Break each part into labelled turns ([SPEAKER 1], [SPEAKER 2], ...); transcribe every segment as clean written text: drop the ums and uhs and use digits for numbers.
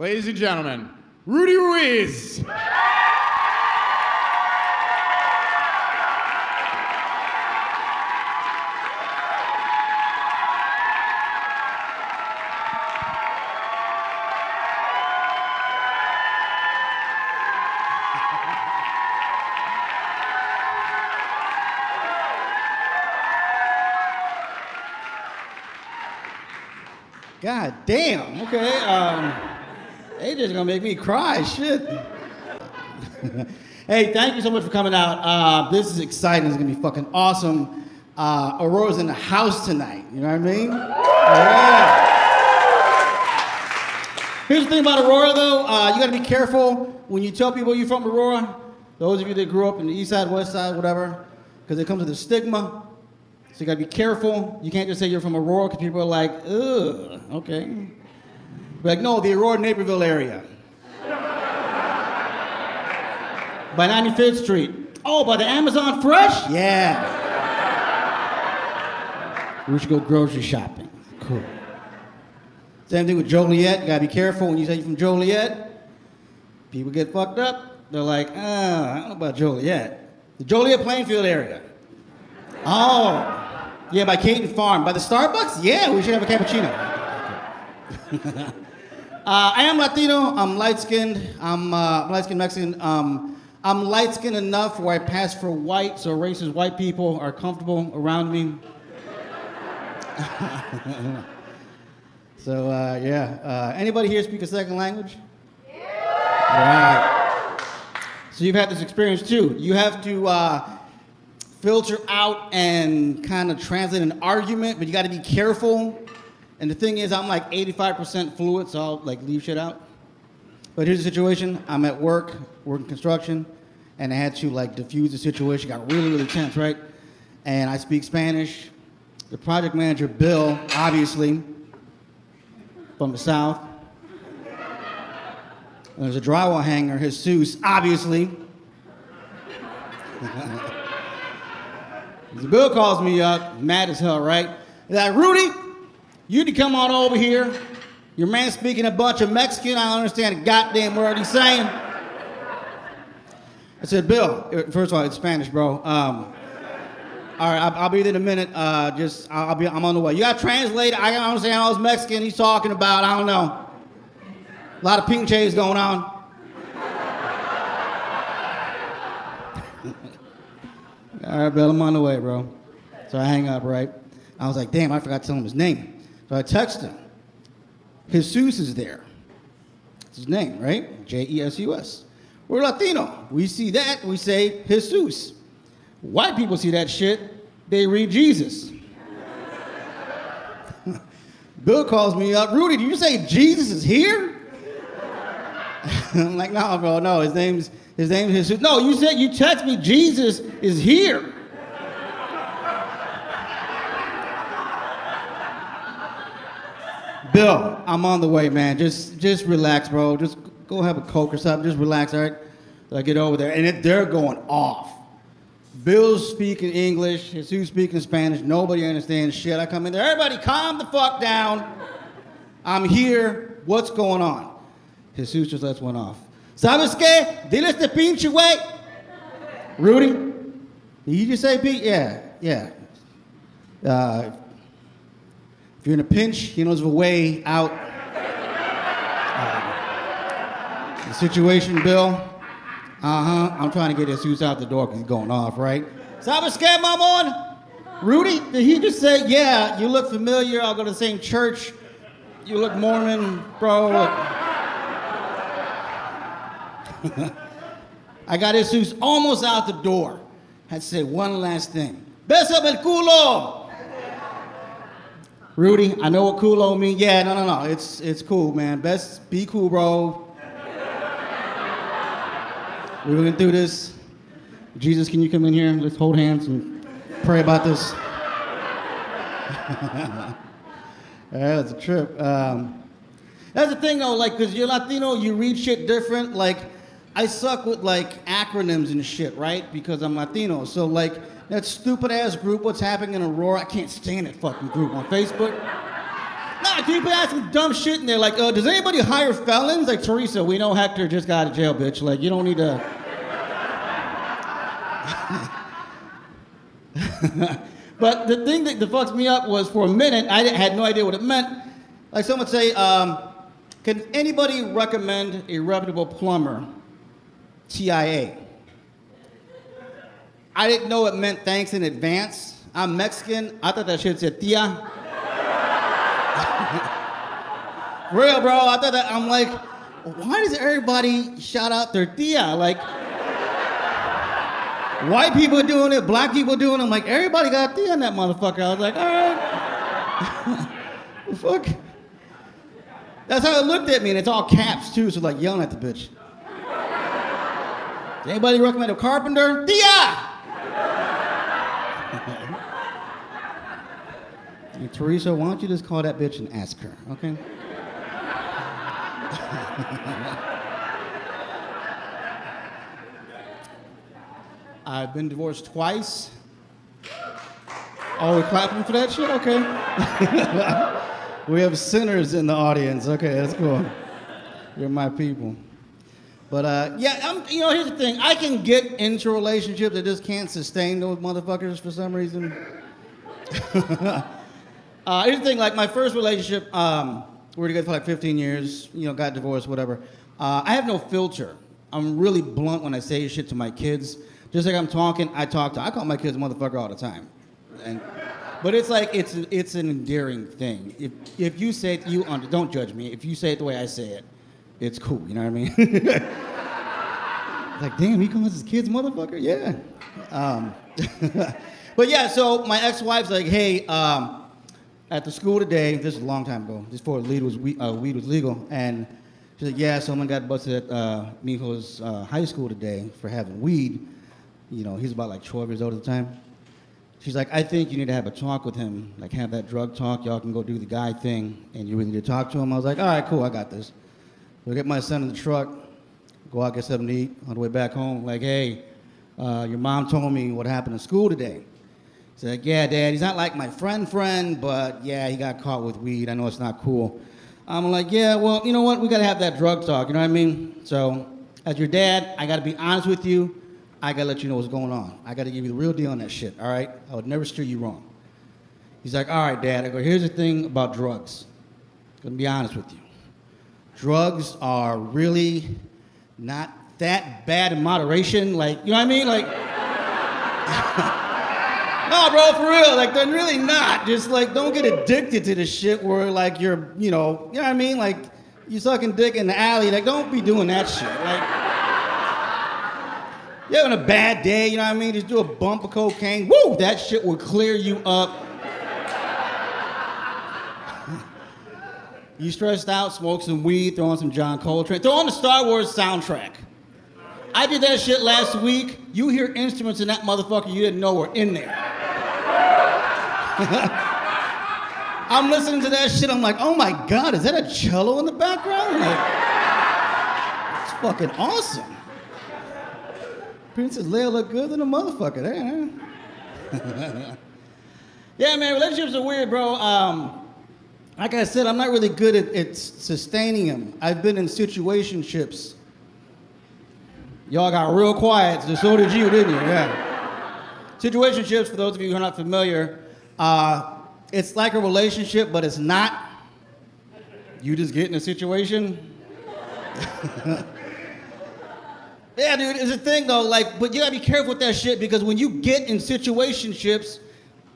[SPEAKER 1] Ladies and gentlemen, Rudy Ruiz.
[SPEAKER 2] God damn, okay. AJ's gonna make me cry, shit. Hey, thank you so much for coming out. This is exciting, it's gonna be fucking awesome. Aurora's in the house tonight, you know what I mean? Yeah. Here's the thing about Aurora though, you gotta be careful when you tell people you're from Aurora, those of you that grew up in the east side, west side, whatever, because it comes with a stigma. So you gotta be careful. You can't just say you're from Aurora because people are like, ugh, okay. Be like, no, the Aurora Naperville area. By 95th Street. Oh, by the Amazon Fresh? Yeah. We should go grocery shopping. Cool. Same thing with Joliet. You gotta be careful when you say you're from Joliet. People get fucked up. They're like, I don't know about Joliet. The Joliet Plainfield area. Oh. Yeah, by Caton Farm. By the Starbucks? Yeah, we should have a cappuccino. I am Latino. I'm light-skinned. I'm light-skinned Mexican. I'm light-skinned enough where I pass for white, so racist white people are comfortable around me. So, yeah. Anybody here speak a second language? Yeah. All right. So you've had this experience, too. You have to filter out and kind of translate an argument, but you got to be careful. And the thing is, I'm like 85% fluent, so I'll like leave shit out. But here's the situation. I'm at work, working construction, and I had to like diffuse the situation. Got really, really tense, right? And I speak Spanish. The project manager, Bill, obviously, from the South. And there's a drywall hanger, Jesus, obviously. Bill calls me up, mad as hell, right? He's like, Rudy, you need to come on over here. Your man's speaking a bunch of Mexican. I don't understand a goddamn word he's saying. I said, Bill, first of all, it's Spanish, bro. All right, I'll be there in a minute. I'm on the way. You got to translate. I don't understand all this Mexican he's talking about. I don't know. A lot of pinches going on. All right, Bill, I'm on the way, bro. So I hang up, right? I was like, damn, I forgot to tell him his name. So I text him. Jesus is there. That's his name, right? Jesus. We're Latino. We see that, we say Jesus. White people see that shit, they read Jesus. Bill calls me up, Rudy, did you say Jesus is here? I'm like, no, bro, no, his name's Jesus. No, you text me Jesus is here. Bill, I'm on the way, man. Just relax, bro. Just go have a Coke or something. Just relax, all right? So I get over there, and they're going off. Bill's speaking English, Jesus speaking Spanish. Nobody understands shit. I come in there, everybody calm the fuck down. I'm here. What's going on? Jesus just lets one off. ¿Sabes qué? Dile este pinche güey. Rudy, did you just say Pete? Yeah. If you're in a pinch, he knows of a way out. The situation, Bill. I'm trying to get Jesus out the door because he's going off, right? ¿Sabes qué, mamón? Rudy, did he just say, yeah, you look familiar, I'll go to the same church. You look Mormon, bro. I got Jesus almost out the door. Had to say one last thing. Bésame el culo! Rudy, I know what culo means. Yeah, no. It's cool, man. Be cool, bro. We're gonna do this. Jesus, can you come in here? Let's hold hands and pray about this. That's a trip. That's the thing, though, like, because you're Latino, you read shit different. Like, I suck with, like, acronyms and shit, right? Because I'm Latino. So, like, that stupid-ass group, What's Happening in Aurora, I can't stand that fucking group on Facebook. No, people asking dumb shit in there, like, does anybody hire felons? Like, Teresa, we know Hector just got out of jail, bitch. Like, you don't need to... But the thing that fucks me up was, for a minute, I had no idea what it meant. Like, someone would say, can anybody recommend a reputable plumber? TIA. I didn't know it meant thanks in advance. I'm Mexican. I thought that shit said tia. Real, bro. I thought that. I'm like, why does everybody shout out their tia? Like, white people are doing it, black people are doing it. I'm like, everybody got tia in that motherfucker. I was like, all right. The fuck? That's how it looked at me, and it's all caps too, so like yelling at the bitch. Does anybody recommend a carpenter? Tia! Hey, Teresa, why don't you just call that bitch and ask her, okay? I've been divorced twice. Oh, we're clapping for that shit? Okay. We have sinners in the audience. Okay, that's cool. You're my people. But yeah, here's the thing. I can get into relationships that just can't sustain those motherfuckers for some reason. Here's the thing, like my first relationship, we were together for like 15 years, got divorced, whatever. I have no filter. I'm really blunt when I say shit to my kids. Just like I'm talking, I call my kids motherfucker all the time. But it's like, it's an endearing thing. If you say it, don't judge me. If you say it the way I say it, it's cool, you know what I mean? Like, damn, he calls his kids motherfucker? Yeah. But yeah, so my ex-wife's like, hey, at the school today, this is a long time ago, just before weed was legal, and she's like, yeah, someone got busted at Mijo's high school today for having weed. He's about like 12 years old at the time. She's like, I think you need to have a talk with him, like have that drug talk, y'all can go do the guy thing, and you really need to talk to him. I was like, all right, cool, I got this. So I get my son in the truck, go out, get something to eat. On the way back home, like, hey, your mom told me what happened in school today. He's like, yeah, Dad, he's not like my friend, but yeah, he got caught with weed. I know it's not cool. I'm like, yeah, well, you know what? We got to have that drug talk, you know what I mean? So as your dad, I got to be honest with you. I got to let you know what's going on. I got to give you the real deal on that shit, all right? I would never steer you wrong. He's like, all right, Dad. I go, here's the thing about drugs. I'm going to be honest with you. Drugs are really not that bad in moderation. Like, you know what I mean? Like, no, bro, for real. Like, they're really not. Just, like, don't get addicted to this shit where, like, you're, you know what I mean? Like, you sucking dick in the alley. Like, don't be doing that shit. Like, you're having a bad day, you know what I mean? Just do a bump of cocaine. Woo! That shit will clear you up. You stressed out, smoke some weed, throw on some John Coltrane. Throw on the Star Wars soundtrack. I did that shit last week. You hear instruments in that motherfucker you didn't know were in there. I'm listening to that shit, I'm like, oh my God, is that a cello in the background? Like, it's fucking awesome. Princess Leia look good than a motherfucker. Yeah, man, relationships are weird, bro. Like I said, I'm not really good at sustaining them. I've been in situationships. Y'all got real quiet, so did you, didn't you? Yeah. Situationships, for those of you who are not familiar, it's like a relationship, but it's not. You just get in a situation. Yeah, dude, it's a thing though, like, but you gotta be careful with that shit because when you get in situationships,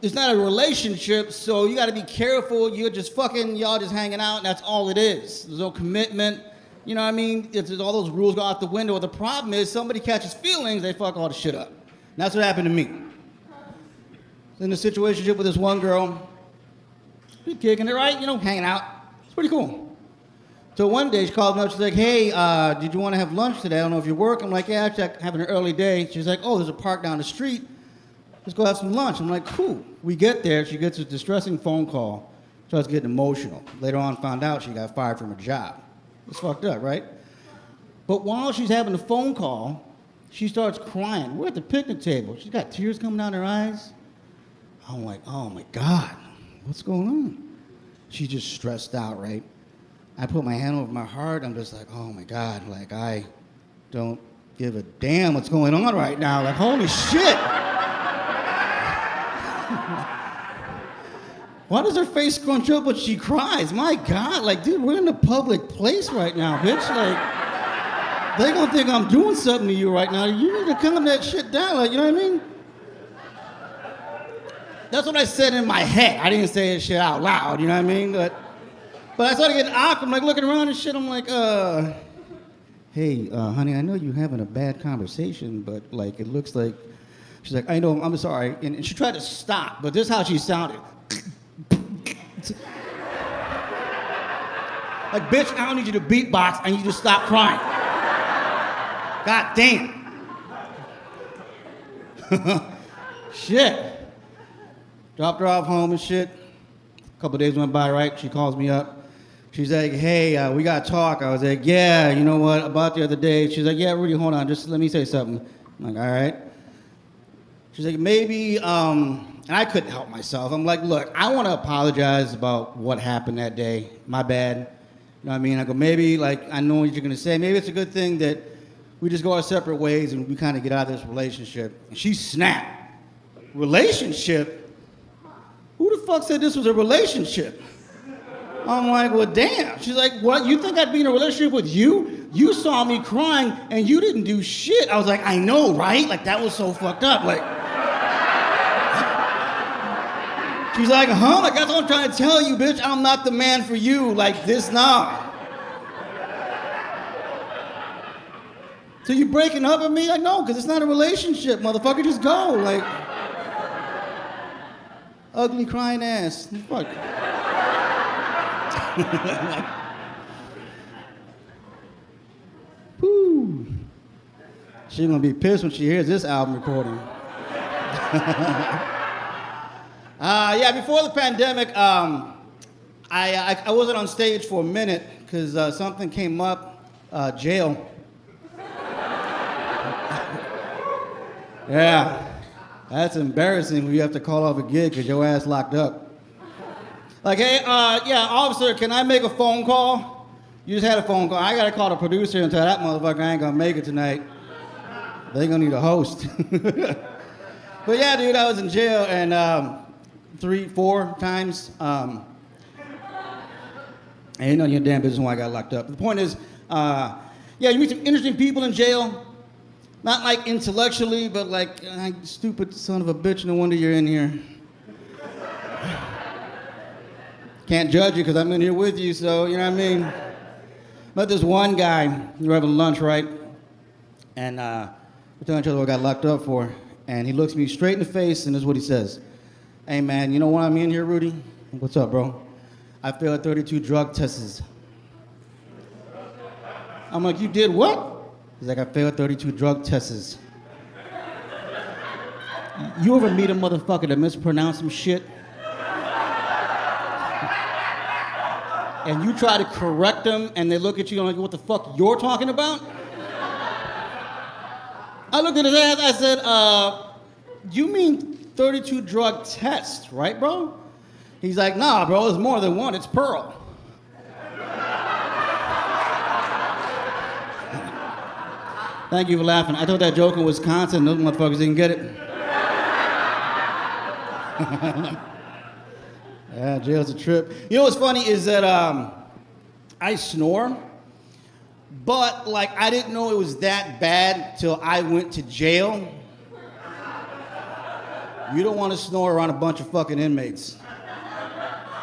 [SPEAKER 2] it's not a relationship, so you gotta be careful. You're just fucking, y'all just hanging out, and that's all it is. There's no commitment. You know what I mean? All those rules go out the window. The problem is somebody catches feelings, they fuck all the shit up. And that's what happened to me. In a situationship with this one girl, we kicking it, right? You know, hanging out. It's pretty cool. So one day she called me up, she's like, hey, did you want to have lunch today? I don't know if you work. I'm like, yeah, actually, I'm having an early day. She's like, oh, there's a park down the street. Let's go have some lunch. I'm like, cool. We get there, she gets a distressing phone call, starts getting emotional. Later on, found out she got fired from her job. It's fucked up, right? But while she's having the phone call, she starts crying. We're at the picnic table. She's got tears coming down her eyes. I'm like, oh my God, what's going on? she's just stressed out, right? I put my hand over my heart. I'm just like, oh my God, like I don't give a damn what's going on right now. Like, holy shit. Why does her face scrunch up when she cries? My God, like, dude, we're in a public place right now, bitch. Like, they gonna think I'm doing something to you right now. You need to calm that shit down, like, you know what I mean? That's what I said in my head. I didn't say that shit out loud, you know what I mean? But I started getting awkward. I'm like looking around and shit. I'm like, hey, honey, I know you're having a bad conversation, but like, it looks like, she's like, I know, I'm sorry. And she tried to stop, but this is how she sounded. Like, bitch, I don't need you to beatbox. I need you to stop crying. God damn. Shit. Dropped her off home and shit. A couple days went by, right? She calls me up. She's like, hey, we got to talk. I was like, yeah, you know what, about the other day. She's like, yeah, Rudy, hold on, just let me say something. I'm like, all right. She's like, maybe, and I couldn't help myself. I'm like, look, I want to apologize about what happened that day. My bad. You know what I mean? I go, maybe, like, I know what you're going to say. Maybe it's a good thing that we just go our separate ways and we kind of get out of this relationship. And she snapped. Relationship? Who the fuck said this was a relationship? I'm like, well, damn. She's like, what? You think I'd be in a relationship with you? You saw me crying and you didn't do shit. I was like, I know, right? Like, that was so fucked up. Like, she's like, huh? Like, that's what I'm trying to tell you, bitch. I'm not the man for you. Like, this, nah. So you breaking up with me? Like, no, because it's not a relationship, motherfucker. Just go. Like, ugly crying ass. Fuck. Whew. She's gonna be pissed when she hears this album recording. Yeah, before the pandemic, I wasn't on stage for a minute because something came up, jail. Yeah, that's embarrassing when you have to call off a gig because your ass locked up. Like, hey, yeah, officer, can I make a phone call? You just had a phone call. I gotta call the producer and tell that motherfucker I ain't gonna make it tonight. They gonna need a host. But yeah, dude, I was in jail and 3-4 times. Ain't none of your damn business why I got locked up. The point is, yeah, you meet some interesting people in jail. Not like intellectually, but like, stupid son of a bitch, no wonder you're in here. Can't judge you because I'm in here with you, so you know what I mean? But this one guy, we were having lunch, right? And we're telling each other what I got locked up for. And he looks me straight in the face and this is what he says. Hey man, you know why I'm in here, Rudy? What's up, bro? I failed 32 drug tests. I'm like, you did what? He's like, I failed 32 drug tests. You ever meet a motherfucker that mispronounce some shit? And you try to correct them, and they look at you and like, what the fuck you're talking about? I looked at his ass, I said, you mean 32 drug tests, right, bro? He's like, nah, bro, it's more than one, it's Pearl. Thank you for laughing. I told that joke in Wisconsin, those motherfuckers didn't get it. Yeah, jail's a trip. You know what's funny is that I snore, but like I didn't know it was that bad till I went to jail. You don't want to snore around a bunch of fucking inmates.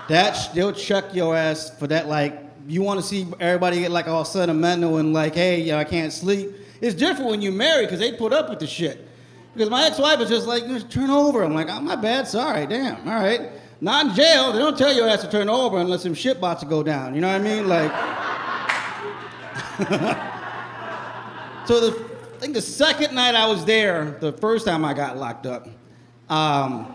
[SPEAKER 2] They'll check your ass for that. Like you want to see everybody get like all sentimental and like, hey, I can't sleep. It's different when you're married because they put up with the shit. Because my ex-wife was just like, turn over. I'm like, oh, my bad, sorry, damn, all right. Not in jail, they don't tell your ass to turn over unless some shit about to go down, you know what I mean? Like, so I think the second night I was there, the first time I got locked up, I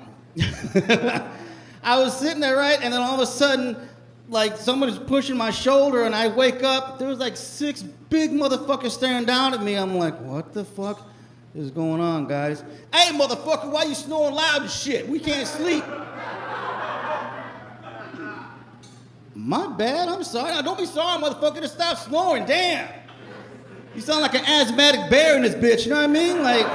[SPEAKER 2] was sitting there, right, and then all of a sudden, like somebody's pushing my shoulder and I wake up, there was like 6 big motherfuckers staring down at me. I'm like, what the fuck is going on, guys? Hey, motherfucker, why you snoring loud as shit? We can't sleep. My bad, I'm sorry. Now, don't be sorry, motherfucker, just stop snoring, damn. You sound like an asthmatic bear in this bitch, you know what I mean? Like,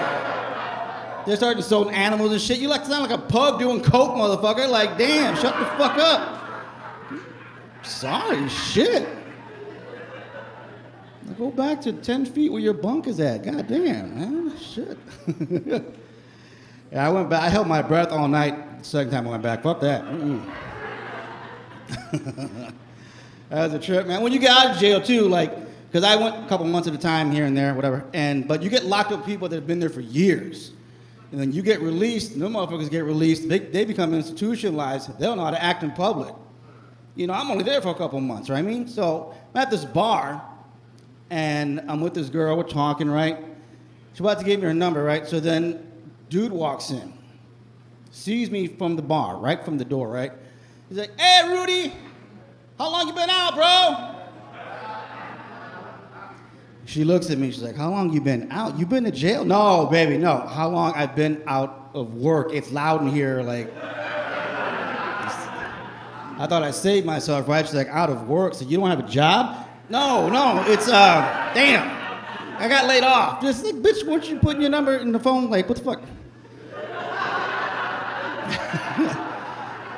[SPEAKER 2] they're starting to sell animals and shit. You sound like a pug doing coke, motherfucker. Like, damn, shut the fuck up. Sorry, shit. Now go back to 10 feet where your bunk is at. God damn, man, shit. Yeah, I went back, I held my breath all night. The second time I went back, fuck that. That was a trip, man. When you get out of jail too, like, because I went a couple months at a time here and there, whatever, but you get locked up with people that have been there for years. And then you get released, and them motherfuckers get released, they become institutionalized, they don't know how to act in public. You know, I'm only there for a couple months, right? I mean, so I'm at this bar, and I'm with this girl, we're talking, right? She's about to give me her number, right? So then, dude walks in, sees me from the bar, right from the door, right? He's like, hey, Rudy, how long you been out, bro? She looks at me, she's like, how long you been out? You been to jail? No, baby, no. How long I've been out of work? It's loud in here, like. I thought I saved myself, right? She's like, out of work, so you don't have a job? No, it's, damn. I got laid off. Just like, bitch, weren't you putting your number in the phone? Like, what the fuck?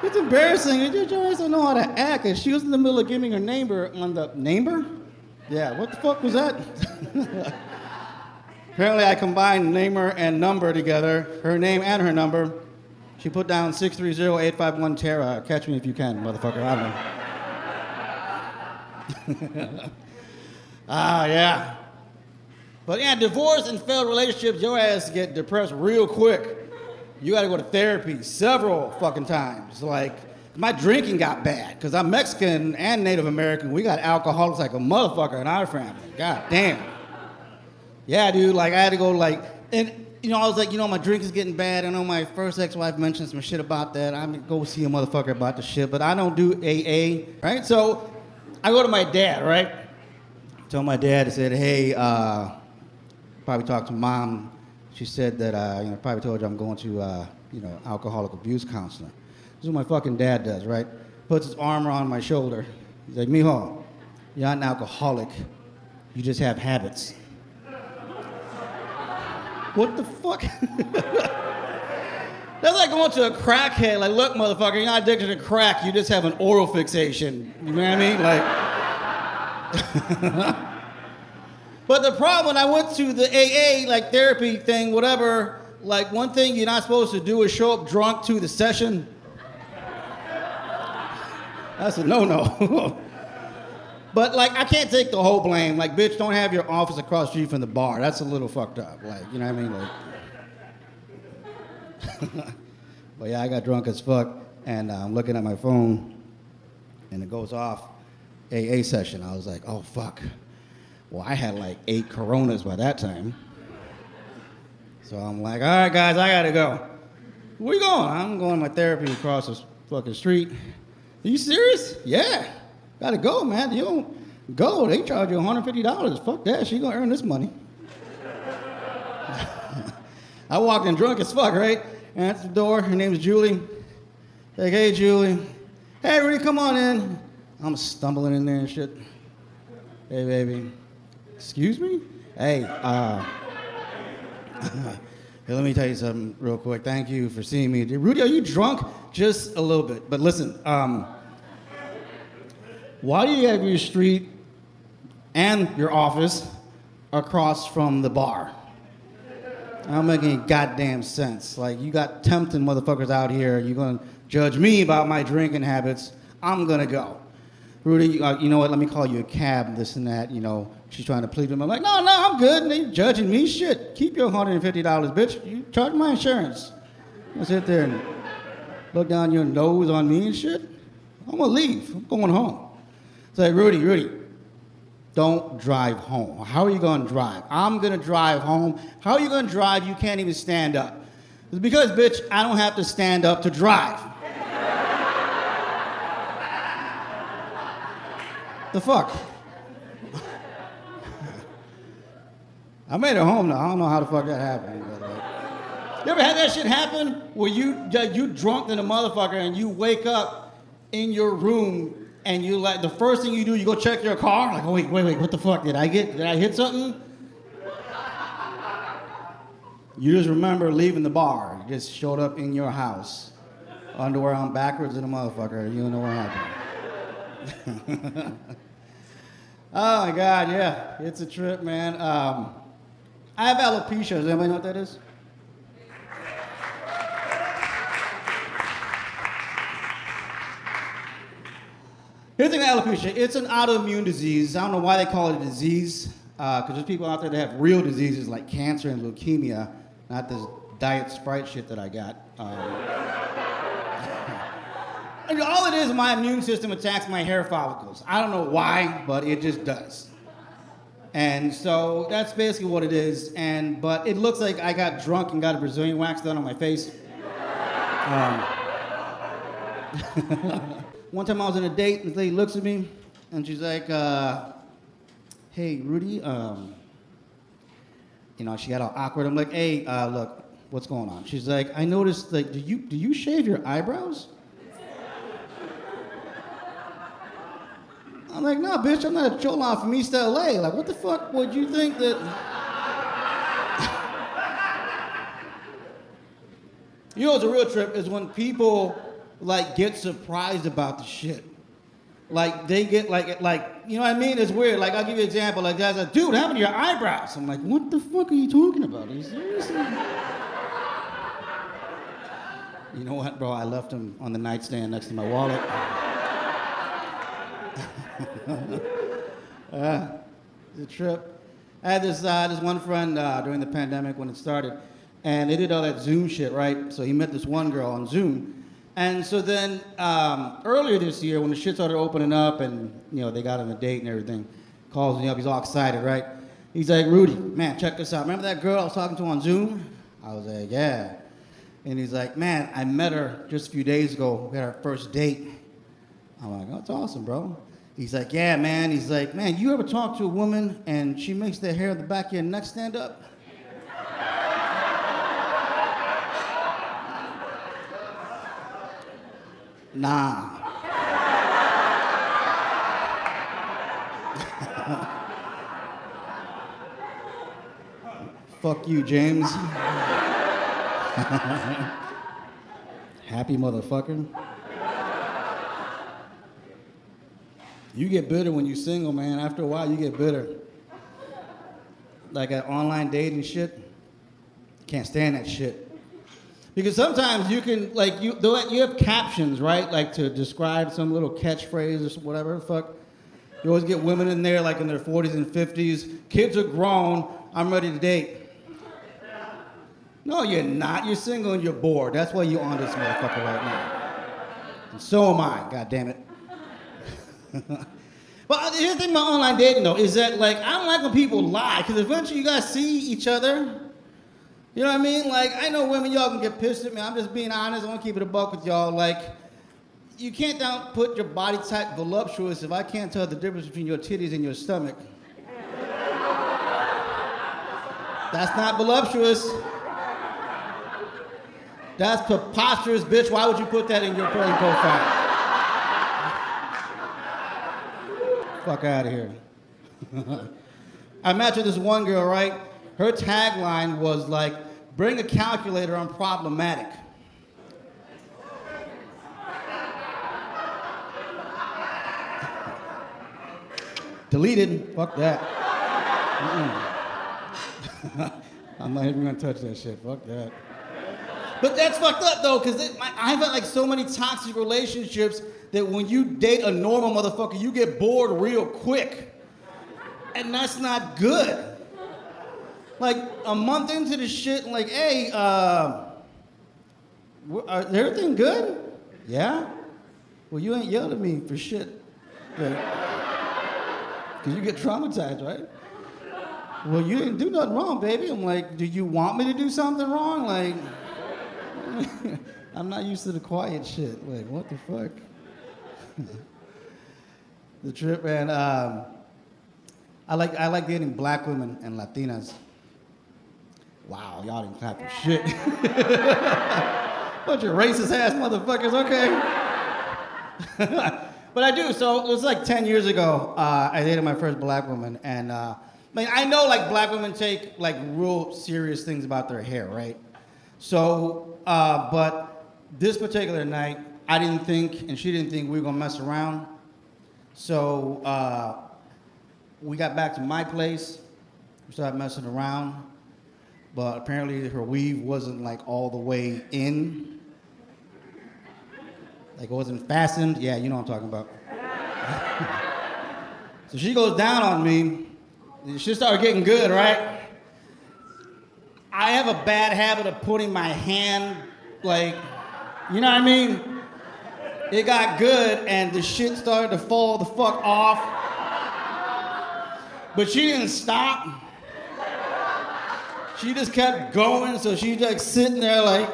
[SPEAKER 2] It's embarrassing. You just don't know how to act. And she was in the middle of giving her neighbor on the, neighbor? Yeah, what the fuck was that? Apparently I combined neighbor and number together, her name and her number. She put down 630-851-TERRA. Catch me if you can, motherfucker. I don't know. Yeah. But yeah, divorce and failed relationships, your ass get depressed real quick. You gotta go to therapy several fucking times. Like, my drinking got bad, because I'm Mexican and Native American. We got alcoholics like a motherfucker in our family. God damn. Yeah, dude, like, I had to go, like, and, you know, I was like, you know, my drink is getting bad. I know my first ex-wife mentioned some shit about that. I'm gonna go see a motherfucker about the shit, but I don't do AA, right? So, I go to my dad, right? Tell my dad, I said, hey, probably talked to mom. She said that, probably told you I'm going to, alcoholic abuse counselor. This is what my fucking dad does, right? Puts his arm around my shoulder. He's like, mijo, you're not an alcoholic. You just have habits. What the fuck? That's like going to a crackhead. Like, look, motherfucker, you're not addicted to crack. You just have an oral fixation. You know what I mean? Like... But the problem, I went to the AA, like, therapy thing, whatever. Like, one thing you're not supposed to do is show up drunk to the session. That's a no-no. But, like, I can't take the whole blame. Like, bitch, don't have your office across the street from the bar. That's a little fucked up. Like, you know what I mean? Like... But, yeah, I got drunk as fuck, and I'm looking at my phone, and it goes off, AA session. I was like, oh, fuck. Well, I had like 8 Coronas by that time. So I'm like, all right, guys, I gotta go. Where you going? I'm going to my therapy across this fucking street. Are you serious? Yeah. Gotta go, man. You don't go. They charge you $150. Fuck that. She gonna earn this money. I walked in drunk as fuck, right? Answered the door. Her name's Julie. Like, hey, Julie. Hey, Rudy, come on in. I'm stumbling in there and shit. Hey, baby. Excuse me? Hey, let me tell you something real quick. Thank you for seeing me. Rudy, are you drunk? Just a little bit. But listen, why do you have your street and your office across from the bar? I don't make any goddamn sense. Like, you got tempting motherfuckers out here. You're going to judge me about my drinking habits. I'm going to go. Rudy, you know what, let me call you a cab, this and that, you know. She's trying to plead with me. I'm like, no, I'm good. And they judging me. Shit, keep your $150, bitch. You charge my insurance. I sit there and look down your nose on me and shit. I'm going to leave. I'm going home. It's like, Rudy, don't drive home. How are you going to drive? I'm going to drive home. How are you going to drive? You can't even stand up. It's because, bitch, I don't have to stand up to drive. The fuck? I made it home now. I don't know how the fuck that happened. But, you ever had that shit happen where you drunk than a motherfucker and you wake up in your room and you like, the first thing you do, you go check your car, like, oh, wait, what the fuck, did I hit something? You just remember leaving the bar. You just showed up in your house. Underwear on backwards and a motherfucker. You don't know what happened. Oh my God, yeah. It's a trip, man. I have alopecia. Does anybody know what that is? Here's the thing with alopecia. It's an autoimmune disease. I don't know why they call it a disease. Because there's people out there that have real diseases like cancer and leukemia, not this diet Sprite shit that I got. And all it is, my immune system attacks my hair follicles. I don't know why, but it just does. And so that's basically what it is. But it looks like I got drunk and got a Brazilian wax done on my face. One time I was on a date, and this lady looks at me, and she's like, hey, Rudy, she got all awkward. I'm like, hey, look, what's going on? She's like, I noticed, like, do you shave your eyebrows? I'm like, no, bitch, I'm not a chola from East LA. Like, what the fuck would you think that... You know what's a real trip is when people, like, get surprised about the shit. Like, they get, like, you know what I mean? It's weird. Like, I'll give you an example. Like, guys like, dude, what happened to your eyebrows? I'm like, what the fuck are you talking about? Are you serious? You know what, bro? I left them on the nightstand next to my wallet. It's a trip. I had this one friend during the pandemic when it started, and they did all that Zoom shit, right? So he met this one girl on Zoom. And so then earlier this year, when the shit started opening up and they got on a date and everything, calls me up, he's all excited, right? He's like, Rudy, man, check this out. Remember that girl I was talking to on Zoom? I was like, yeah. And he's like, man, I met her just a few days ago. We had our first date. I'm like, oh, that's awesome, bro. He's like, yeah, man. He's like, man, you ever talk to a woman and she makes their hair on the back of your neck stand up? Nah. Fuck you, James. Happy motherfucker. You get bitter when you're single, man. After a while, you get bitter. Like at online dating shit. Can't stand that shit. Because sometimes you can, like, you have captions, right? Like to describe some little catchphrase or whatever the fuck. You always get women in there, like in their 40s and 50s. Kids are grown. I'm ready to date. No, you're not. You're single and you're bored. That's why you're on this motherfucker right now. And so am I, God damn it. But here's the thing about online dating, though, is that, like, I don't like when people lie, because eventually you guys see each other. You know what I mean? Like, I know women, y'all can get pissed at me. I'm just being honest. I want to keep it a buck with y'all. Like, you can't put your body type voluptuous if I can't tell the difference between your titties and your stomach. That's not voluptuous. That's preposterous, bitch. Why would you put that in your profile? Fuck out of here. I met with this one girl, right? Her tagline was like, bring a calculator, I'm problematic. Deleted. Fuck that. I'm not even gonna touch that shit. Fuck that. But that's fucked up though, because I've had like so many toxic relationships that when you date a normal motherfucker, you get bored real quick. And that's not good. Like a month into the shit, like, hey, is everything good? Yeah? Well, you ain't yelled at me for shit. Because you get traumatized, right? Well, you didn't do nothing wrong, baby. I'm like, do you want me to do something wrong? Like, I'm not used to the quiet shit. Like, what the fuck? The trip, man. I like dating black women and Latinas. Wow, y'all didn't clap for shit. Bunch of racist ass motherfuckers, okay. But I do. So it was like 10 years ago. I dated my first black woman, and like I know like black women take like real serious things about their hair, right? So, but this particular night, I didn't think, and she didn't think we were gonna mess around. So we got back to my place. We started messing around, but apparently her weave wasn't like all the way in. Like it wasn't fastened. Yeah, you know what I'm talking about. So she goes down on me. And she started getting good, right? I have a bad habit of putting my hand, like, you know what I mean? It got good and the shit started to fall the fuck off. But she didn't stop. She just kept going, so she's like sitting there like,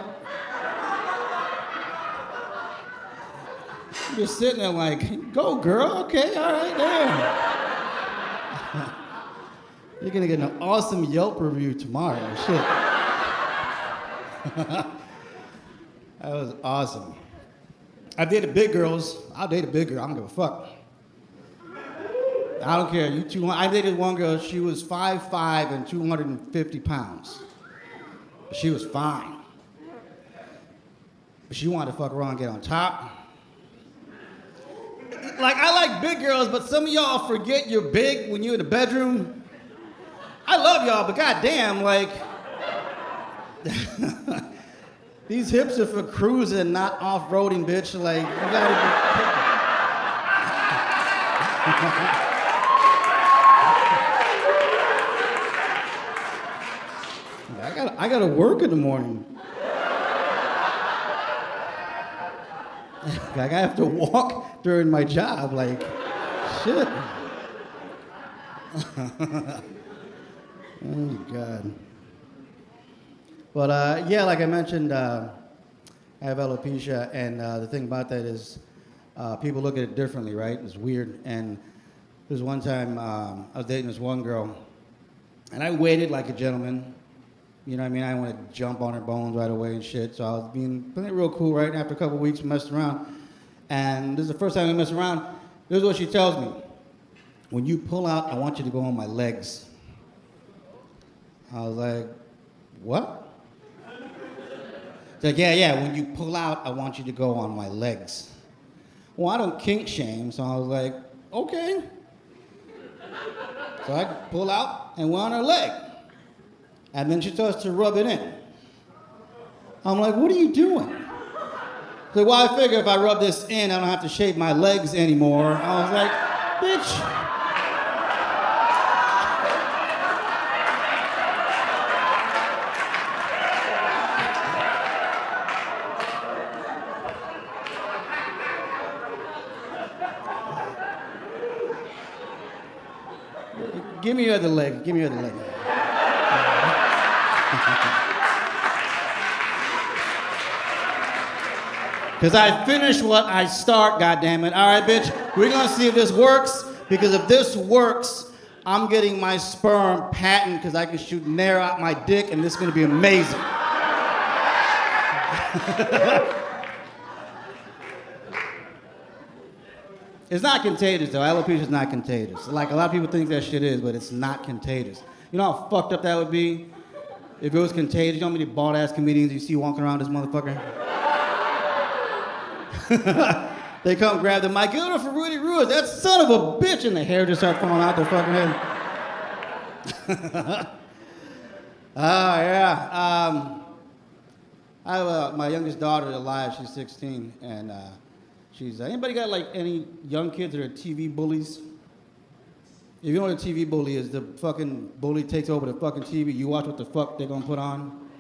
[SPEAKER 2] just sitting there like, go girl, okay, all right, there. You're gonna get an awesome Yelp review tomorrow, shit. That was awesome. I dated big girls. I'll date a big girl, I don't give a fuck. I don't care, you 200, I dated one girl, she was 5'5" and 250 pounds. She was fine. But she wanted to fuck around and get on top. Like, I like big girls, but some of y'all forget you're big when you're in the bedroom. I love y'all, but goddamn, like, these hips are for cruising, not off-roading, bitch. Like, you gotta be... I gotta work in the morning. Like, I have to walk during my job, like, shit. Oh, God. But, yeah, like I mentioned, I have alopecia, and the thing about that is people look at it differently, right? It's weird. And there's one time I was dating this one girl, and I waited like a gentleman. You know what I mean? I didn't want to jump on her bones right away and shit. So I was being real cool, right? After a couple of weeks, we messed around. And this is the first time we messed around. This is what she tells me. When you pull out, I want you to go on my legs. I was like, what? She's like, yeah, when you pull out, I want you to go on my legs. Well, I don't kink shame, so I was like, okay. So I pull out and went on her leg. And then she starts to rub it in. I'm like, what are you doing? She's like, well, I figure if I rub this in, I don't have to shave my legs anymore. I was like, bitch. Give me your other leg. Give me your other leg. Because I finish what I start, goddammit. All right, bitch, we're going to see if this works. Because if this works, I'm getting my sperm patent because I can shoot an arrow out my dick, and this is going to be amazing. It's not contagious, though. Alopecia is not contagious. Like, a lot of people think that shit is, but it's not contagious. You know how fucked up that would be? If it was contagious, you know how many bald-ass comedians you see walking around this motherfucker? They come grab the mic, give it up for Rudy Ruiz, that son of a bitch, and the hair just starts falling out their fucking head. Yeah. I have my youngest daughter alive, she's 16, and she's, anybody got like any young kids that are TV bullies? If you know what a TV bully is, the fucking bully takes over the fucking TV, you watch what the fuck they're gonna put on,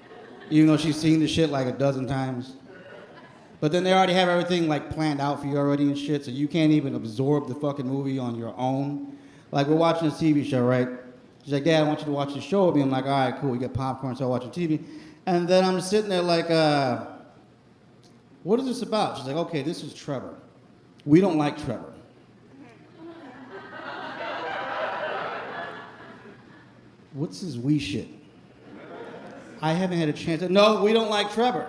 [SPEAKER 2] even though she's seen the shit like a dozen times. But then they already have everything like planned out for you already and shit, so you can't even absorb the fucking movie on your own. Like, we're watching a TV show, right? She's like, Dad, I want you to watch the show with me. I'm like, all right, cool, we get popcorn, so I watch TV. And then I'm sitting there like, what is this about? She's like, okay, this is Trevor. We don't like Trevor. What's his wee shit? I haven't had a chance to, no, we don't like Trevor.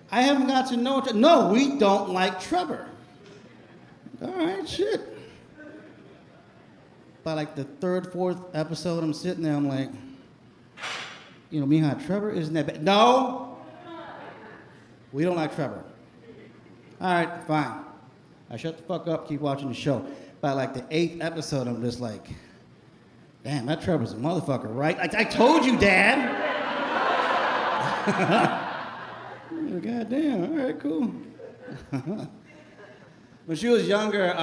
[SPEAKER 2] I haven't got to know, no, we don't like Trevor. shit. By like the third, fourth episode, I'm sitting there, I'm like, you know, me and Trevor, isn't that bad? No! We don't like Trevor. All right, fine. I shut the fuck up, keep watching the show. By like the 8th episode, I'm just like, damn, that Trevor's a motherfucker, right? I told you, Dad! God damn, all right, cool. When she was younger,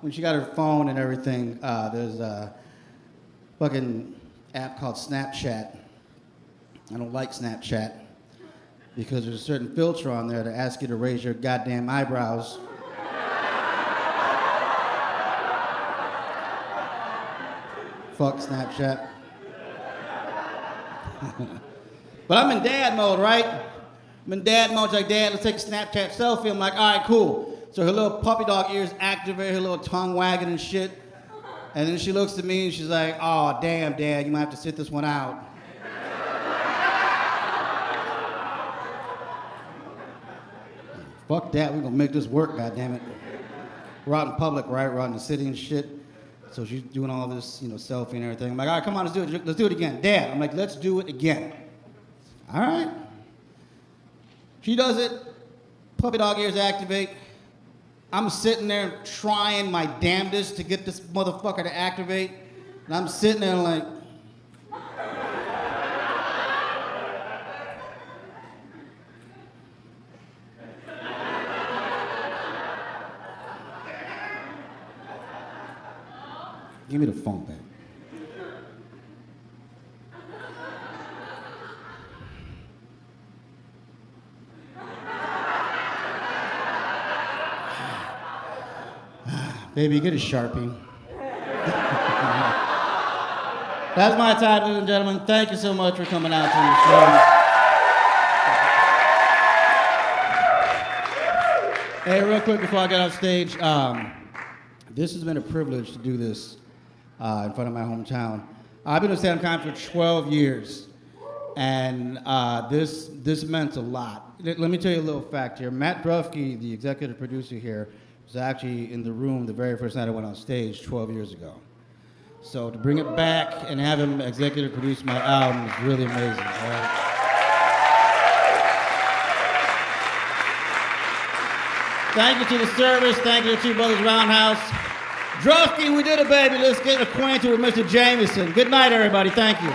[SPEAKER 2] when she got her phone and everything, there's a fucking app called Snapchat. I don't like Snapchat because there's a certain filter on there that asks you to raise your goddamn eyebrows. Fuck Snapchat. But I'm in dad mode, right? I'm in dad mode, like, Dad, let's take a Snapchat selfie. I'm like, all right, cool. So her little puppy dog ears activate, her little tongue wagging and shit. And then she looks at me and she's like, oh, damn, Dad, you might have to sit this one out. Fuck that, we're gonna make this work, goddammit. We're out in public, right? We're out in the city and shit. So she's doing all this, you know, selfie and everything. I'm like, all right, come on, let's do it. Let's do it again. Dad, I'm like, let's do it again. All right. She does it. Puppy dog ears activate. I'm sitting there trying my damnedest to get this motherfucker to activate. And I'm sitting there like, give me the phone back. Baby, get a Sharpie. That's my time, ladies and gentlemen. Thank you so much for coming out to the show. Hey, real quick before I get off stage, this has been a privilege to do this in front of my hometown. I've been a stand-up comic for 12 years, and this meant a lot. Let me tell you a little fact here. Matt Drufke, the executive producer here, was actually in the room the very first night I went on stage 12 years ago. So to bring it back and have him executive produce my album is really amazing. All right? Thank you to the service. Thank you to the two brothers Roundhouse. Drufke, we did it, baby. Let's get acquainted with Mr. Jameson. Good night, everybody. Thank you.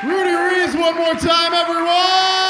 [SPEAKER 1] Rudy Ruiz, one more time, everyone!